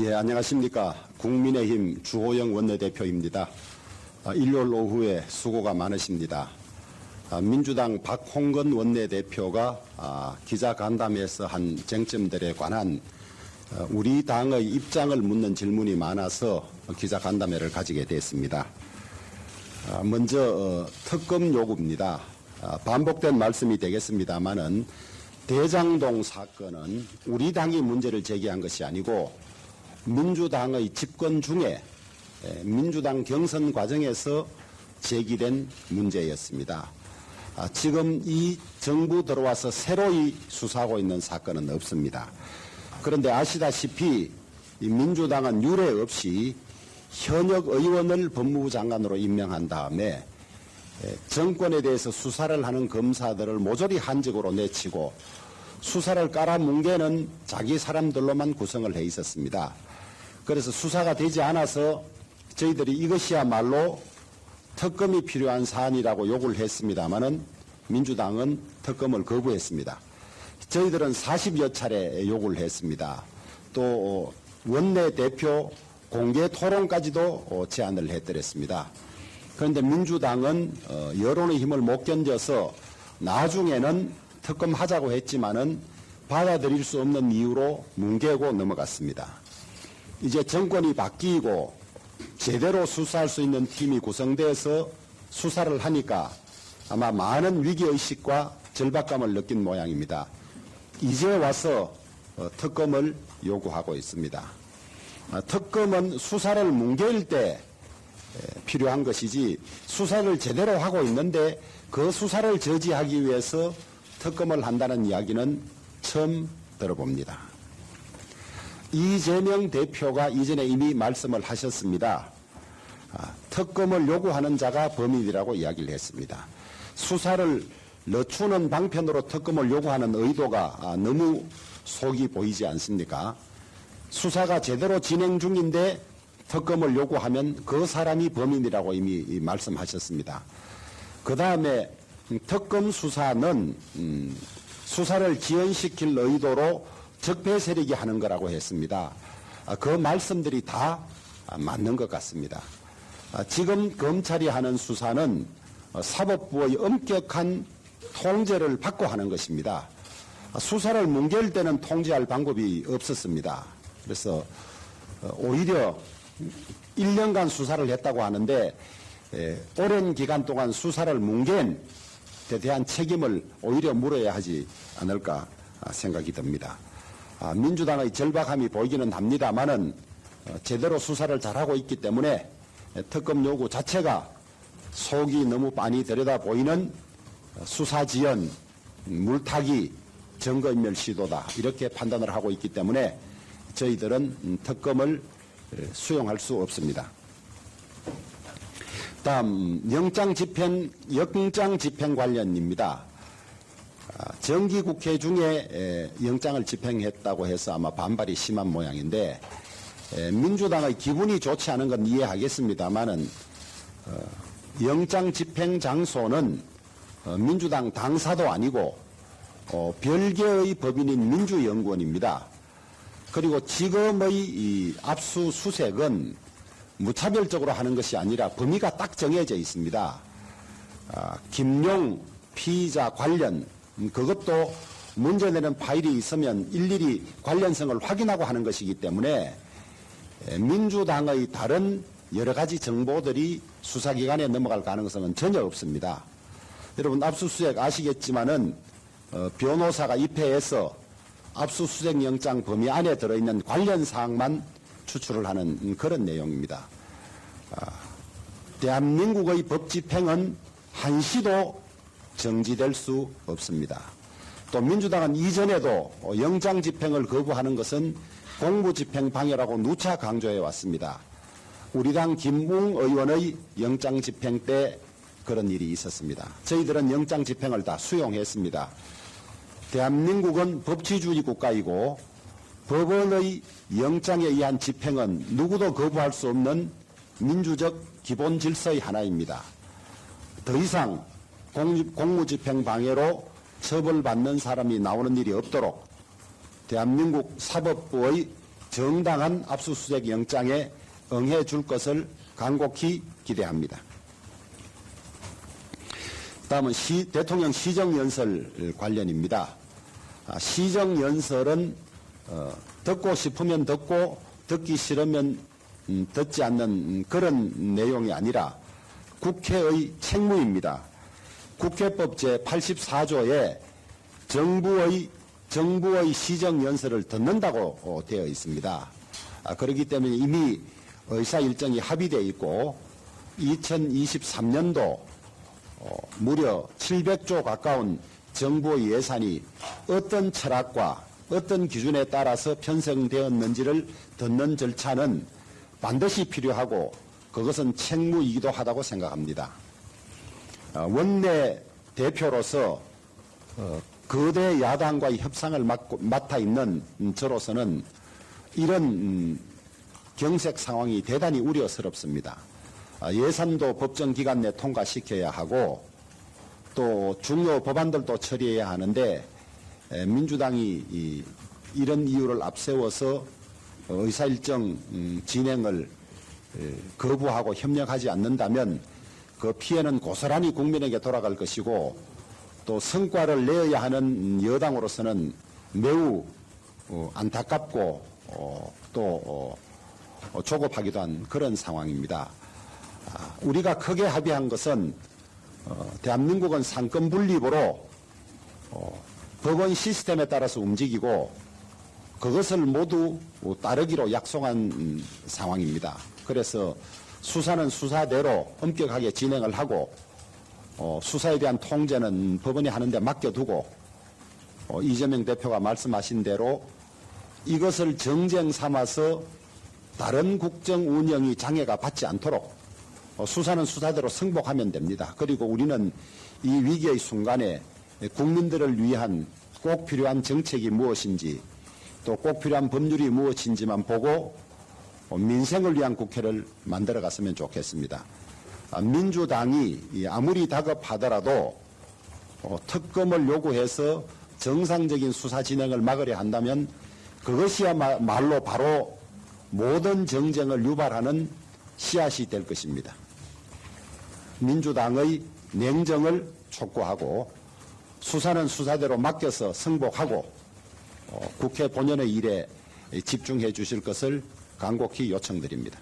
예, 안녕하십니까. 국민의힘 주호영 원내대표입니다. 일요일 오후에 수고가 많으십니다. 민주당 박홍근 원내대표가 기자간담회에서 한 쟁점들에 관한 우리 당의 입장을 묻는 질문이 많아서 기자간담회를 가지게 됐습니다. 먼저 특검 요구입니다. 반복된 말씀이 되겠습니다마는 대장동 사건은 우리 당이 문제를 제기한 것이 아니고 민주당의 집권 중에 민주당 경선 과정에서 제기된 문제였습니다. 지금 이 정부 들어와서 새로이 수사하고 있는 사건은 없습니다. 그런데 아시다시피 민주당은 유례 없이 현역 의원을 법무부 장관으로 임명한 다음에 정권에 대해서 수사를 하는 검사들을 모조리 한직으로 내치고 수사를 깔아뭉개는 자기 사람들로만 구성을 해 있었습니다. 그래서 수사가 되지 않아서 저희들이 이것이야말로 특검이 필요한 사안이라고 요구를 했습니다마는 민주당은 특검을 거부했습니다. 저희들은 40여 차례 요구를 했습니다. 또 원내대표 공개 토론까지도 제안을 해드렸습니다. 그런데 민주당은 여론의 힘을 못 견뎌서 나중에는 특검하자고 했지만은 받아들일 수 없는 이유로 뭉개고 넘어갔습니다. 이제 정권이 바뀌고 제대로 수사할 수 있는 팀이 구성돼서 수사를 하니까 아마 많은 위기의식과 절박감을 느낀 모양입니다. 이제 와서 특검을 요구하고 있습니다. 특검은 수사를 뭉갤 때 필요한 것이지 수사를 제대로 하고 있는데 그 수사를 저지하기 위해서 특검을 한다는 이야기는 처음 들어봅니다. 이재명 대표가 이전에 이미 말씀을 하셨습니다. 특검을 요구하는 자가 범인이라고 이야기를 했습니다. 수사를 늦추는 방편으로 특검을 요구하는 의도가 너무 속이 보이지 않습니까? 수사가 제대로 진행 중인데 특검을 요구하면 그 사람이 범인이라고 이미 말씀하셨습니다. 그 다음에 특검 수사는 수사를 지연시킬 의도로 적폐 세력이 하는 거라고 했습니다. 그 말씀들이 다 맞는 것 같습니다. 지금 검찰이 하는 수사는 사법부의 엄격한 통제를 받고 하는 것입니다. 수사를 뭉갤 때는 통제할 방법이 없었습니다. 그래서 오히려 1년간 수사를 했다고 하는데 오랜 기간 동안 수사를 뭉갠 데 대한 책임을 오히려 물어야 하지 않을까 생각이 듭니다. 민주당의 절박함이 보이기는 합니다만은 제대로 수사를 잘하고 있기 때문에 특검 요구 자체가 속이 너무 빤히 들여다 보이는 수사지연, 물타기, 증거인멸 시도다 이렇게 판단을 하고 있기 때문에 저희들은 특검을 수용할 수 없습니다. 다음 영장 집행 관련입니다. 정기국회 중에 영장을 집행했다고 해서 아마 반발이 심한 모양인데 민주당의 기분이 좋지 않은 건 이해하겠습니다만은 영장 집행 장소는 민주당 당사도 아니고 별개의 법인인 민주연구원입니다. 그리고 지금의 이 압수수색은 무차별적으로 하는 것이 아니라 범위가 딱 정해져 있습니다. 김용 피의자 관련 그것도 문제되는 파일이 있으면 일일이 관련성을 확인하고 하는 것이기 때문에 민주당의 다른 여러 가지 정보들이 수사기관에 넘어갈 가능성은 전혀 없습니다. 여러분 압수수색 아시겠지만은 변호사가 입회해서 압수수색 영장 범위 안에 들어있는 관련 사항만 추출을 하는 그런 내용입니다. 대한민국의 법 집행은 한시도 정지될 수 없습니다. 또 민주당은 이전에도 영장 집행을 거부하는 것은 공무집행 방해라고 누차 강조해 왔습니다. 우리 당 김웅 의원의 영장 집행 때 그런 일이 있었습니다. 저희들은 영장 집행을 다 수용했습니다. 대한민국은 법치주의 국가이고 법원의 영장에 의한 집행은 누구도 거부할 수 없는 민주적 기본 질서의 하나입니다. 더 이상 공무집행 방해로 처벌받는 사람이 나오는 일이 없도록 대한민국 사법부의 정당한 압수수색 영장에 응해 줄 것을 간곡히 기대합니다. 다음은 대통령 시정연설 관련입니다. 시정연설은 듣고 싶으면 듣고 듣기 싫으면 듣지 않는 그런 내용이 아니라 국회의 책무입니다. 국회법 제84조에 정부의 시정연설을 듣는다고 되어 있습니다. 그렇기 때문에 이미 의사일정이 합의되어 있고 2023년도 무려 700조 가까운 정부의 예산이 어떤 철학과 어떤 기준에 따라서 편성되었는지를 듣는 절차는 반드시 필요하고 그것은 책무이기도 하다고 생각합니다. 원내 대표로서 거대 야당과의 협상을 맡아 있는 저로서는 이런 경색 상황이 대단히 우려스럽습니다. 예산도 법정 기간 내 통과시켜야 하고 또 중요 법안들도 처리해야 하는데 민주당이 이런 이유를 앞세워서 의사일정 진행을 거부하고 협력하지 않는다면 그 피해는 고스란히 국민에게 돌아갈 것이고 또 성과를 내어야 하는 여당으로서는 매우 안타깝고 또 조급하기도 한 그런 상황입니다. 우리가 크게 합의한 것은 대한민국은 상권 분립으로 법원 시스템에 따라서 움직이고 그것을 모두 따르기로 약속한 상황입니다. 그래서 수사는 수사대로 엄격하게 진행을 하고 수사에 대한 통제는 법원이 하는데 맡겨두고 이재명 대표가 말씀하신 대로 이것을 정쟁 삼아서 다른 국정 운영이 장애가 받지 않도록 수사는 수사대로 승복하면 됩니다. 그리고 우리는 이 위기의 순간에 국민들을 위한 꼭 필요한 정책이 무엇인지 또 꼭 필요한 법률이 무엇인지만 보고 민생을 위한 국회를 만들어 갔으면 좋겠습니다. 민주당이 아무리 다급하더라도 특검을 요구해서 정상적인 수사 진행을 막으려 한다면 그것이야말로 바로 모든 정쟁을 유발하는 씨앗이 될 것입니다. 민주당의 냉정을 촉구하고 수사는 수사대로 맡겨서 승복하고 국회 본연의 일에 집중해 주실 것을 간곡히 요청드립니다.